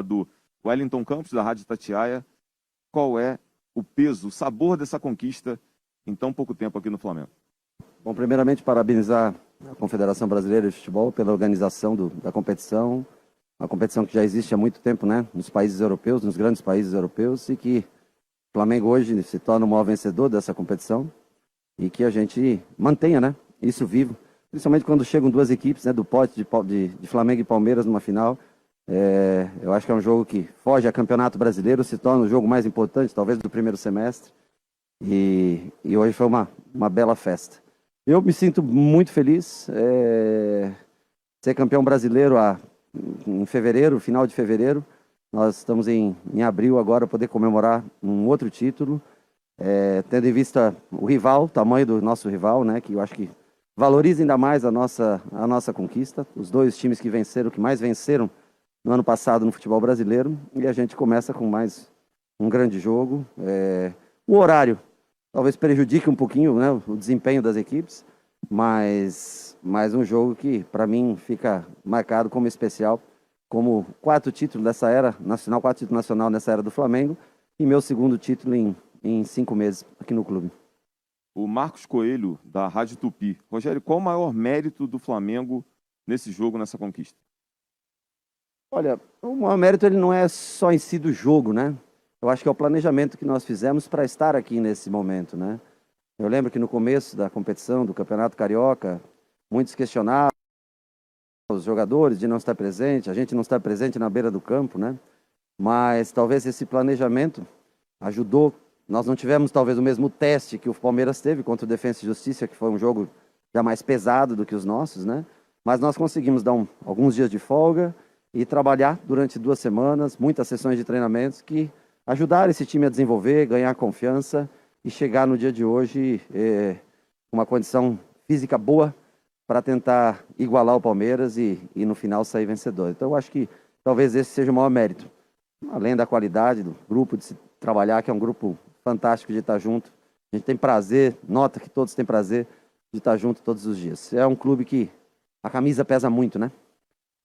do Wellington Campos, da Rádio Itatiaia. Qual é o peso, o sabor dessa conquista em tão pouco tempo aqui no Flamengo? Bom, primeiramente, parabenizar a Confederação Brasileira de Futebol pela organização da competição. Uma competição que já existe há muito tempo, né? Nos países europeus, nos grandes países europeus, e que o Flamengo hoje se torna o maior vencedor dessa competição e que a gente mantenha, né, isso vivo. Principalmente quando chegam duas equipes, né, do pote de Flamengo e Palmeiras numa final. Eu acho que é um jogo que foge a Campeonato Brasileiro, se torna o jogo mais importante, talvez, do primeiro semestre. E hoje foi uma bela festa. Eu me sinto muito feliz ser campeão brasileiro em fevereiro, final de fevereiro. Nós estamos em abril agora, poder comemorar um outro título, tendo em vista o rival, o tamanho do nosso rival, né, que eu acho que valoriza ainda mais a nossa conquista. Os dois times que venceram, que mais venceram no ano passado no futebol brasileiro, e a gente começa com mais um grande jogo. O horário talvez prejudique um pouquinho, né, o desempenho das equipes, mas um jogo que para mim fica marcado como especial, como quarto título dessa era nacional, quarto título nacional nessa era do Flamengo, e meu segundo título em 5 meses aqui no clube. O Marcos Coelho, da Rádio Tupi. Rogério, qual o maior mérito do Flamengo nesse jogo, nessa conquista? Olha, o maior mérito ele não é só em si do jogo, né? Eu acho que é o planejamento que nós fizemos para estar aqui nesse momento, né? Eu lembro que no começo da competição, do Campeonato Carioca, muitos questionavam os jogadores de não estar presente, a gente não estar presente na beira do campo, né? Mas talvez esse planejamento ajudou. Nós não tivemos talvez o mesmo teste que o Palmeiras teve contra o Defensa e Justiça, que foi um jogo já mais pesado do que os nossos, né? Mas nós conseguimos dar alguns dias de folga e trabalhar durante 2 semanas, muitas sessões de treinamentos que ajudaram esse time a desenvolver, ganhar confiança e chegar no dia de hoje com uma condição física boa para tentar igualar o Palmeiras e no final sair vencedor. Então eu acho que talvez esse seja o maior mérito, além da qualidade do grupo de se trabalhar, que é um grupo fantástico de estar junto. A gente tem prazer, nota que todos têm prazer de estar junto todos os dias. É um clube que a camisa pesa muito, né?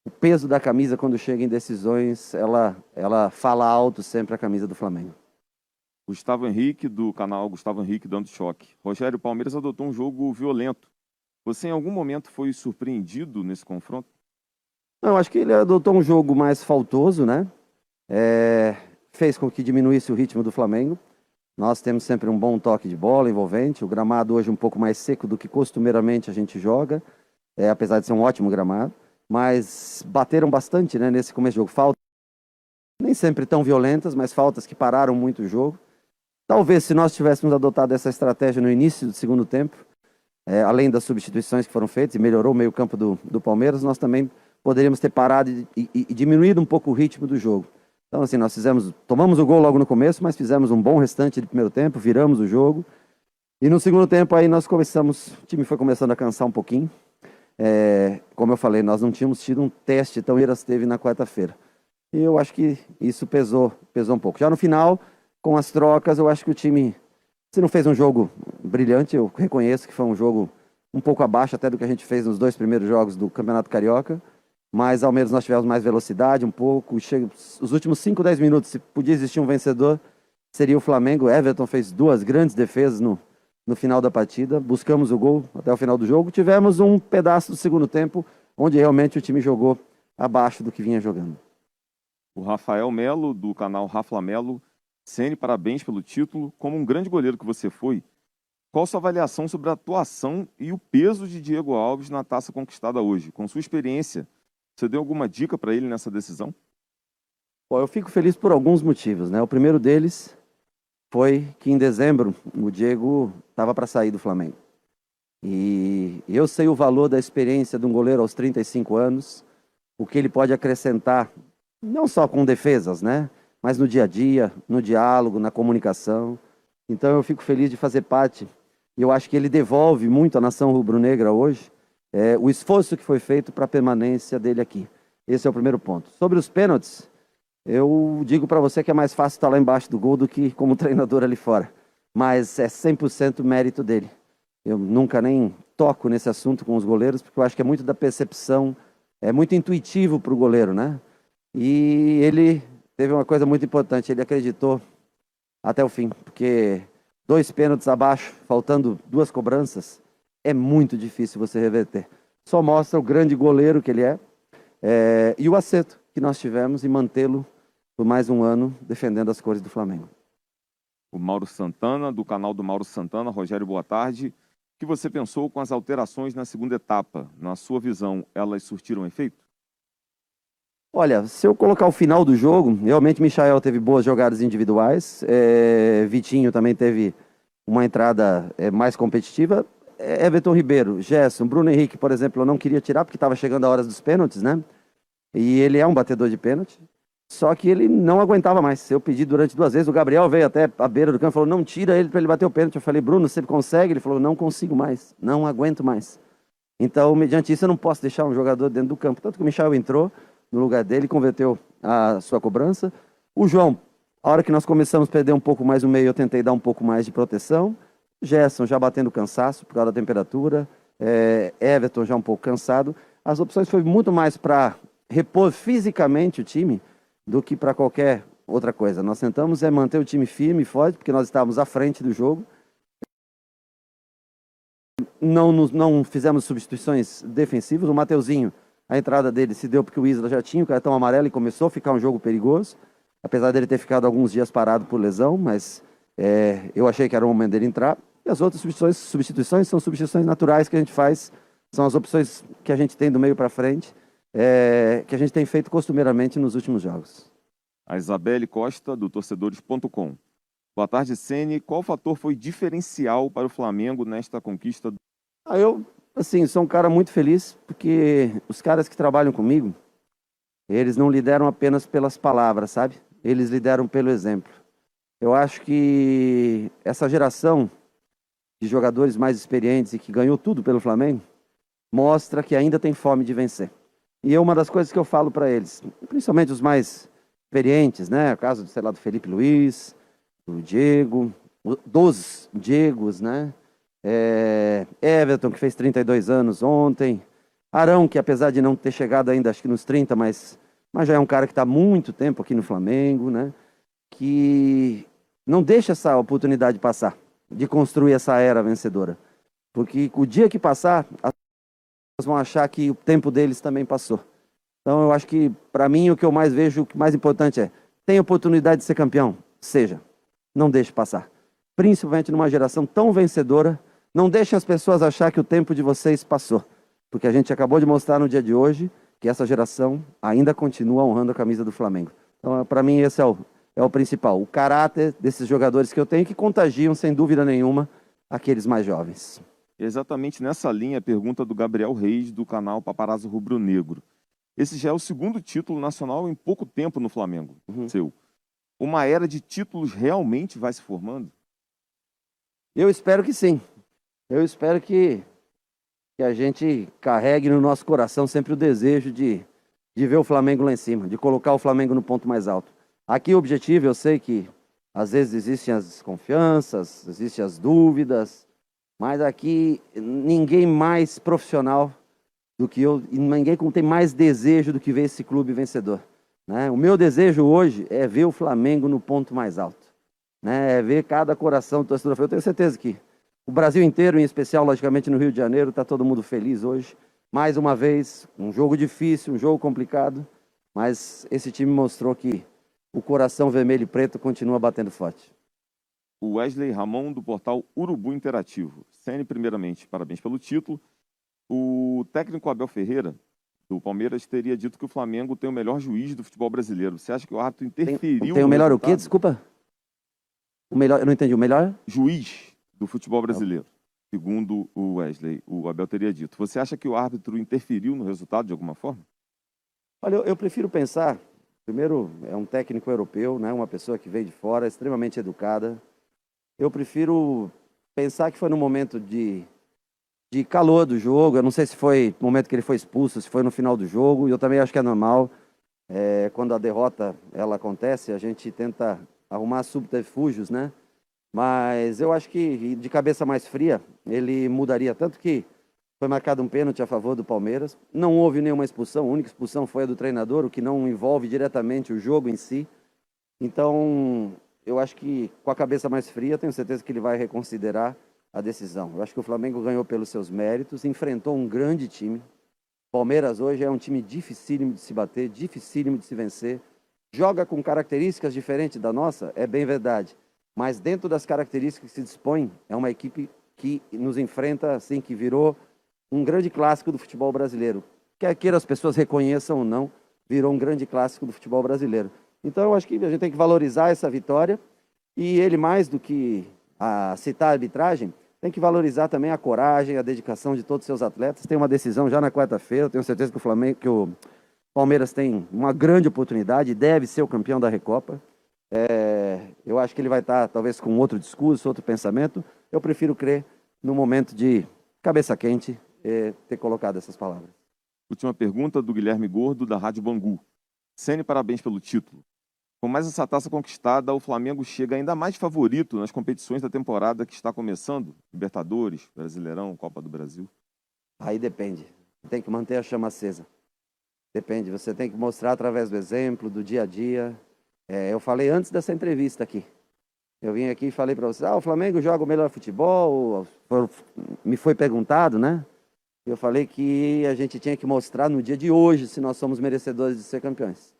O peso da camisa, quando chega em decisões, ela fala alto sempre a camisa do Flamengo. Gustavo Henrique, do canal Gustavo Henrique Dando Choque. Rogério, o Palmeiras adotou um jogo violento. Você em algum momento foi surpreendido nesse confronto? Não, acho que ele adotou um jogo mais faltoso, né? Fez com que diminuísse o ritmo do Flamengo. Nós temos sempre um bom toque de bola envolvente. O gramado hoje é um pouco mais seco do que costumeiramente a gente joga, apesar de ser um ótimo gramado. Mas bateram bastante, né, nesse começo de jogo. Faltas nem sempre tão violentas, mas faltas que pararam muito o jogo. Talvez se nós tivéssemos adotado essa estratégia no início do segundo tempo, além das substituições que foram feitas e melhorou o meio campo do Palmeiras, nós também poderíamos ter parado e diminuído um pouco o ritmo do jogo. Então, assim, tomamos o gol logo no começo, mas fizemos um bom restante de primeiro tempo, viramos o jogo. E no segundo tempo aí o time foi começando a cansar um pouquinho. Como eu falei, nós não tínhamos tido um teste tão Palmeiras teve na quarta-feira. E eu acho que isso pesou um pouco. Já no final, com as trocas, eu acho que o time, se não fez um jogo brilhante, eu reconheço que foi um jogo um pouco abaixo até do que a gente fez nos 2 primeiros jogos do Campeonato Carioca, mas ao menos nós tivemos mais velocidade um pouco. Os últimos 5, 10 minutos, se podia existir um vencedor, seria o Flamengo. Everton fez 2 grandes defesas no final da partida, buscamos o gol até o final do jogo. Tivemos um pedaço do segundo tempo, onde realmente o time jogou abaixo do que vinha jogando. O Rafael Melo, do canal Rafa Melo. Ceni, parabéns pelo título. Como um grande goleiro que você foi, qual sua avaliação sobre a atuação e o peso de Diego Alves na taça conquistada hoje? Com sua experiência, você deu alguma dica para ele nessa decisão? Bom, eu fico feliz por alguns motivos, né? O primeiro deles foi que em dezembro o Diego estava para sair do Flamengo. E eu sei o valor da experiência de um goleiro aos 35 anos, o que ele pode acrescentar, não só com defesas, né? Mas no dia a dia, no diálogo, na comunicação. Então eu fico feliz de fazer parte. E eu acho que ele devolve muito à nação rubro-negra hoje o esforço que foi feito para a permanência dele aqui. Esse é o primeiro ponto. Sobre os pênaltis, eu digo para você que é mais fácil estar lá embaixo do gol do que como treinador ali fora. Mas é 100% mérito dele. Eu nunca nem toco nesse assunto com os goleiros, porque eu acho que é muito da percepção, é muito intuitivo para o goleiro, né? E ele teve uma coisa muito importante, ele acreditou até o fim, porque 2 pênaltis abaixo, faltando 2 cobranças, é muito difícil você reverter. Só mostra o grande goleiro que ele e o acerto que nós tivemos em mantê-lo por mais um ano defendendo as cores do Flamengo. O Mauro Santana, do canal do Mauro Santana. Rogério, boa tarde. O que você pensou com as alterações na segunda etapa? Na sua visão, elas surtiram efeito? Olha, se eu colocar o final do jogo, realmente Michael teve boas jogadas individuais, Vitinho também teve uma entrada mais competitiva, Everton Ribeiro, Gerson, Bruno Henrique, por exemplo, eu não queria tirar porque estava chegando a hora dos pênaltis, né? E ele é um batedor de pênalti, só que ele não aguentava mais. Eu pedi durante 2 vezes, o Gabriel veio até a beira do campo e falou, não tira ele para ele bater o pênalti. Eu falei, Bruno, você consegue? Ele falou, não consigo mais, não aguento mais. Então, mediante isso, eu não posso deixar um jogador dentro do campo. Tanto que o Michael entrou no lugar dele, converteu a sua cobrança. O João, a hora que nós começamos a perder um pouco mais o meio, eu tentei dar um pouco mais de proteção. Gerson já batendo cansaço por causa da temperatura. Everton já um pouco cansado. As opções foi muito mais para repor fisicamente o time do que para qualquer outra coisa. Nós tentamos manter o time firme e forte, porque nós estávamos à frente do jogo. Não fizemos substituições defensivas. O Mateuzinho, a entrada dele se deu porque o Isla já tinha o cartão amarelo e começou a ficar um jogo perigoso. Apesar dele ter ficado alguns dias parado por lesão, mas eu achei que era o momento dele entrar. E as outras substituições são substituições naturais que a gente faz, são as opções que a gente tem do meio para frente, que a gente tem feito costumeiramente nos últimos jogos. A Isabelle Costa, do torcedores.com. Boa tarde, Ceni. Qual fator foi diferencial para o Flamengo nesta conquista? Eu, assim, sou um cara muito feliz, porque os caras que trabalham comigo, eles não lideram apenas pelas palavras, sabe? Eles lideram pelo exemplo. Eu acho que essa geração de jogadores mais experientes e que ganhou tudo pelo Flamengo, mostra que ainda tem fome de vencer. E é uma das coisas que eu falo para eles, principalmente os mais experientes, né? O caso, sei lá, do Felipe Luiz, do Diego, dos Diegos, né? Everton, que fez 32 anos ontem. Arão, que apesar de não ter chegado ainda, acho que nos 30, mas já é um cara que está há muito tempo aqui no Flamengo, né? Que não deixa essa oportunidade passar, de construir essa era vencedora. Porque o dia que passar, as pessoas vão achar que o tempo deles também passou. Então eu acho que, para mim, o que eu mais vejo, o que mais importante tem oportunidade de ser campeão? Seja. Não deixe passar. Principalmente numa geração tão vencedora, não deixe as pessoas achar que o tempo de vocês passou. Porque a gente acabou de mostrar no dia de hoje que essa geração ainda continua honrando a camisa do Flamengo. Então, para mim, esse é o principal. O caráter desses jogadores que eu tenho que contagiam, sem dúvida nenhuma, aqueles mais jovens. Exatamente nessa linha a pergunta do Gabriel Reis, do canal Paparazzo Rubro Negro. Esse já é o 2º título nacional em pouco tempo no Flamengo, seu. Uma era de títulos realmente vai se formando? Eu espero que sim. Eu espero que a gente carregue no nosso coração sempre o desejo de ver o Flamengo lá em cima, de colocar o Flamengo no ponto mais alto. Aqui o objetivo, eu sei que às vezes existem as desconfianças, existem as dúvidas, mas aqui ninguém mais profissional do que eu, e ninguém tem mais desejo do que ver esse clube vencedor, né? O meu desejo hoje é ver o Flamengo no ponto mais alto, né? É ver cada coração do torcedor. Eu tenho certeza que o Brasil inteiro, em especial, logicamente, no Rio de Janeiro, está todo mundo feliz hoje. Mais uma vez, um jogo difícil, um jogo complicado, mas esse time mostrou que o coração vermelho e preto continua batendo forte. O Wesley Ramon, do portal Urubu Interativo. Ceni, primeiramente, parabéns pelo título. O técnico Abel Ferreira, do Palmeiras, teria dito que o Flamengo tem o melhor juiz do futebol brasileiro. Você acha que o árbitro interferiu? Tem o melhor o quê? Desculpa? O melhor, eu não entendi. O melhor? Juiz do futebol brasileiro. Segundo o Wesley, o Abel teria dito. Você acha que o árbitro interferiu no resultado de alguma forma? Olha, eu prefiro pensar, primeiro, é um técnico europeu, né? Uma pessoa que veio de fora, extremamente educada. Eu prefiro pensar que foi no momento de calor do jogo. Eu não sei se foi no momento que ele foi expulso, se foi no final do jogo. E eu também acho que é normal. Quando a derrota ela acontece, a gente tenta arrumar subterfúgios, né? Mas eu acho que, de cabeça mais fria, ele mudaria. Tanto que Foi marcado um pênalti a favor do Palmeiras. Não houve nenhuma expulsão, a única expulsão foi a do treinador, o que não envolve diretamente o jogo em si. Então, eu acho que com a cabeça mais fria, tenho certeza que ele vai reconsiderar a decisão. Eu acho que o Flamengo ganhou pelos seus méritos, enfrentou um grande time. Palmeiras hoje é um time dificílimo de se bater, dificílimo de se vencer. Joga com características diferentes da nossa, é bem verdade. Mas dentro das características que se dispõe, é uma equipe que nos enfrenta, assim, que virou um grande clássico do futebol brasileiro. Quer queira as pessoas reconheçam ou não, virou um grande clássico do futebol brasileiro. Então eu acho que a gente tem que valorizar essa vitória e ele, mais do que citar a arbitragem, tem que valorizar também a coragem, a dedicação de todos os seus atletas. Tem uma decisão já na quarta-feira, eu tenho certeza que o Palmeiras tem uma grande oportunidade, deve ser o campeão da Recopa. Eu acho que ele vai estar talvez com outro discurso, outro pensamento. Eu prefiro crer no momento de cabeça quente ter colocado essas palavras. Última pergunta do Guilherme Gordo, da Rádio Bangu. Ceni, parabéns pelo título. Com mais essa taça conquistada, o Flamengo chega ainda mais favorito nas competições da temporada que está começando? Libertadores, Brasileirão, Copa do Brasil? Aí depende. Tem que manter a chama acesa. Depende. Você tem que mostrar através do exemplo, do dia a dia. Eu falei antes dessa entrevista aqui. Eu vim aqui e falei para vocês, o Flamengo joga o melhor futebol. Me foi perguntado, né? Eu falei que a gente tinha que mostrar no dia de hoje se nós somos merecedores de ser campeões.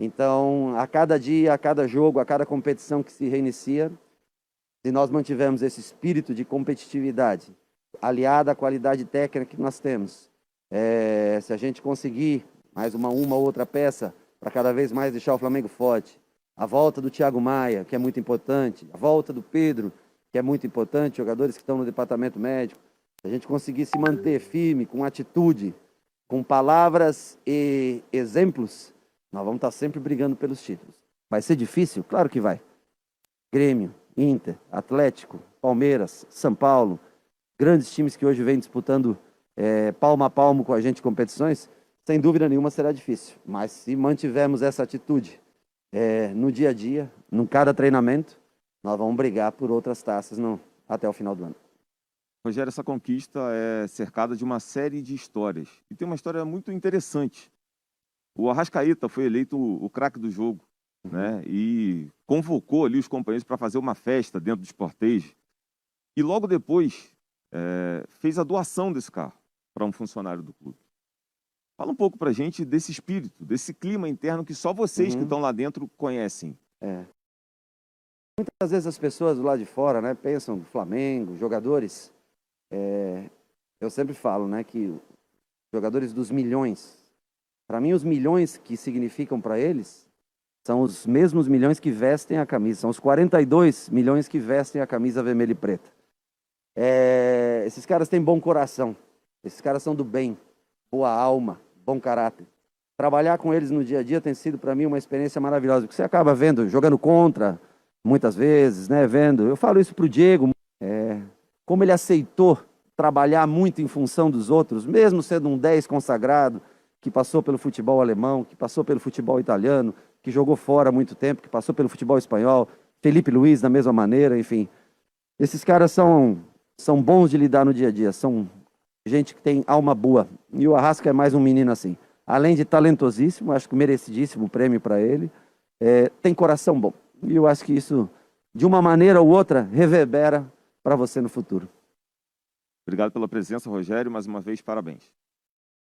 Então, a cada dia, a cada jogo, a cada competição que se reinicia, se nós mantivermos esse espírito de competitividade, aliado à qualidade técnica que nós temos, se a gente conseguir mais uma ou outra peça para cada vez mais deixar o Flamengo forte, a volta do Thiago Maia, que é muito importante, a volta do Pedro, que é muito importante, jogadores que estão no departamento médico, se a gente conseguir se manter firme, com atitude, com palavras e exemplos, nós vamos estar sempre brigando pelos títulos. Vai ser difícil? Claro que vai. Grêmio, Inter, Atlético, Palmeiras, São Paulo, grandes times que hoje vêm disputando palmo a palmo com a gente competições, sem dúvida nenhuma será difícil. Mas se mantivermos essa atitude no dia a dia, em cada treinamento, nós vamos brigar por outras taças até o final do ano. Rogério, essa conquista é cercada de uma série de histórias. E tem uma história muito interessante. O Arrascaeta foi eleito o craque do jogo, né? E convocou ali os companheiros para fazer uma festa dentro do Sportage. E logo depois fez a doação desse carro para um funcionário do clube. Fala um pouco para a gente desse espírito, desse clima interno que só vocês que estão lá dentro conhecem. Muitas vezes as pessoas do lado de fora, né, pensam do Flamengo, jogadores. Eu sempre falo, né, que jogadores dos milhões, para mim os milhões que significam para eles são os mesmos milhões que vestem a camisa, são os 42 milhões que vestem a camisa vermelha e preta. Esses caras têm bom coração, esses caras são do bem, boa alma, bom caráter. Trabalhar com eles no dia a dia tem sido para mim uma experiência maravilhosa, porque você acaba vendo, jogando contra, muitas vezes, né, vendo. Eu falo isso para o Diego, como ele aceitou trabalhar muito em função dos outros, mesmo sendo um 10 consagrado, que passou pelo futebol alemão, que passou pelo futebol italiano, que jogou fora há muito tempo, que passou pelo futebol espanhol, Felipe Luiz da mesma maneira, enfim. Esses caras são bons de lidar no dia a dia, são gente que tem alma boa. E o Arrasca é mais um menino assim. Além de talentosíssimo, acho que merecidíssimo o prêmio para ele, tem coração bom. E eu acho que isso, de uma maneira ou outra, reverbera para você no futuro. Obrigado pela presença, Rogério. Mais uma vez, parabéns.